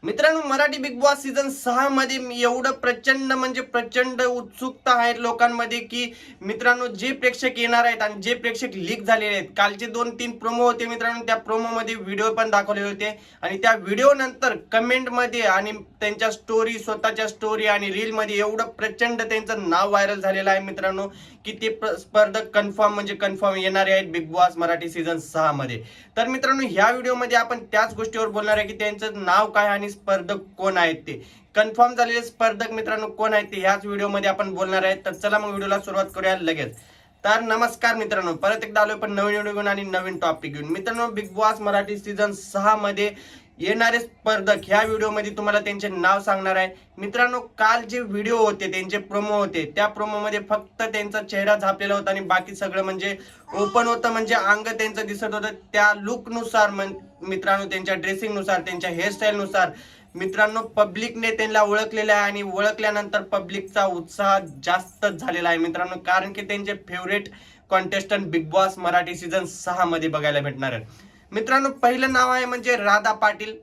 मित्रांनो, Marathi big boss season 6 मध्ये एवढं प्रचंड म्हणजे प्रचंड उत्सुकता आहे लोकांमध्ये की मित्रांनो, जे प्रेक्षक येणार आहेत आणि जे प्रेक्षक लीक झालेले आहेत, कालचे 2-3 प्रोमो होते मित्रांनो, त्या प्रोमो मध्ये व्हिडिओ पण दाखवले होते आणि त्या व्हिडिओ नंतर कमेंट मध्ये आणि त्यांच्या स्टोरी, स्वतःच्या स्टोरी आणि रील मध्ये एवढं प्रचंड त्यांचं नाव व्हायरल झालेलं आहे मित्रांनो की ते स्पर्धक कन्फर्म म्हणजे कन्फर्म येणारे आहेत बिग बॉस मराठी सीझन 6 मध्ये. तर मित्रांनो, ह्या व्हिडिओमध्ये आपण त्याच गोष्टीवर बोलणार आहे की त्यांचं नाव काय आणि स्पर्धक कोण आहेत, ते कन्फर्म झालेले स्पर्धक मित्रांनो कोण आहेत ते ह्याच व्हिडिओमध्ये आपण बोलणार आहे. तर चला मग व्हिडिओला सुरुवात करूया लगेच. तर नमस्कार मित्रांनो, परत एकदा आलोय पण नवीन व्हिडिओ घेऊन आणि नवीन टॉपिक घेऊन. मित्रांनो, बिग बॉस मराठी सीझन 6 मध्ये येणारे स्पर्धक ह्या व्हिडिओमध्ये तुम्हाला त्यांचे नाव सांगणार आहे मित्रांनो. काल जे व्हिडिओ होते, त्यांचे प्रोमो होते, त्या प्रोमो मध्ये फक्त त्यांचा चेहरा झापलेला होता आणि बाकी सगळं म्हणजे ओपन होतं, म्हणजे अंग त्यांचं दिसत होतं. त्या लुक नुसार मित्रांनो, त्यांच्या ड्रेसिंग नुसार, त्यांच्या हेअरस्टाईल नुसार मित्रांनो पब्लिकने त्यांना ओळखलेलं आहे आणि ओळखल्यानंतर पब्लिकचा उत्साह जास्त झालेला आहे मित्रांनो, कारण की त्यांचे favourite contestant Bigg Boss Marathi season 6 मध्ये बघायला भेटणार आहे मित्रांनो. पहिलं नाव आहे म्हणजे राधा पाटील.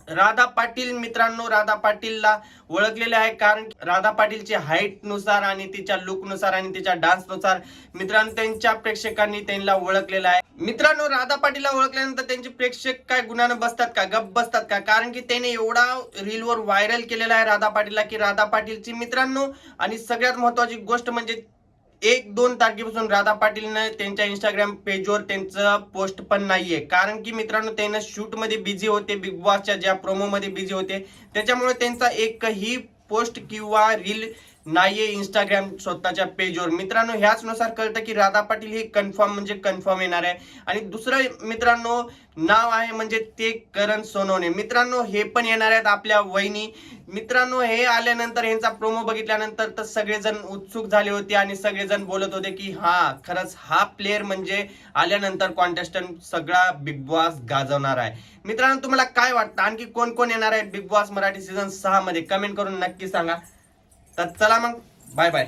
राधा पाटील मित्रांनो, राधा पाटीलला ओळखलेले आहे कारण राधा पाटीलची हाईट नुसार आणि तिच्या लुक नुसार आणि तिच्या डान्स नुसार मित्रांनो त्यांच्या प्रेक्षकांनी त्यांना ओळखलेलं आहे मित्रांनो. राधा पाटीलला ओळखल्यानंतर त्यांचे प्रेक्षक काय गुणानं बसतात का, गप बसतात का, कारण की त्याने एवढा रीलवर व्हायरल केलेला आहे राधा पाटीलला की राधा पाटीलची मित्रांनो. आणि सगळ्यात महत्वाची गोष्ट म्हणजे 1-2 तारखेपासून राधा पाटीलनं त्यांच्या इंस्टाग्राम पेजवर त्यांचं पोस्ट पण नाहीये, कारण की मित्रांनो त्यांना शूट मध्ये बिझी होते, बिग बॉसच्या ज्या प्रोमो मध्ये बिझी होते, त्याच्यामुळे त्यांचा एकही पोस्ट किंवा रील नाहीये इंस्टाग्राम स्वतःच्या पेजवर मित्रांनो. ह्याच नुसार कळतं की राधा पाटील ही कन्फर्म म्हणजे कन्फर्म येणार आहे. आणि दुसरं मित्रांनो नाव आहे म्हणजे ते करण सोनवणे मित्रांनो, हे पण येणार आहेत आपल्या वहिनी मित्रांनो. हे आल्यानंतर यांचा प्रोमो बघितल्यानंतर तर सगळेजण उत्सुक झाले होते आणि सगळेजण बोलत होते की हा खरंच हा प्लेअर म्हणजे आल्यानंतर कॉन्टेस्टंट सगळा बिग बॉस गाजवणार आहे मित्रांनो. तुम्हाला काय वाटतं, आणखी कोण कोण येणार आहे बिग बॉस मराठी सीझन 6 मध्ये कमेंट करून नक्की सांगा. तर चला मग, बाय बाय.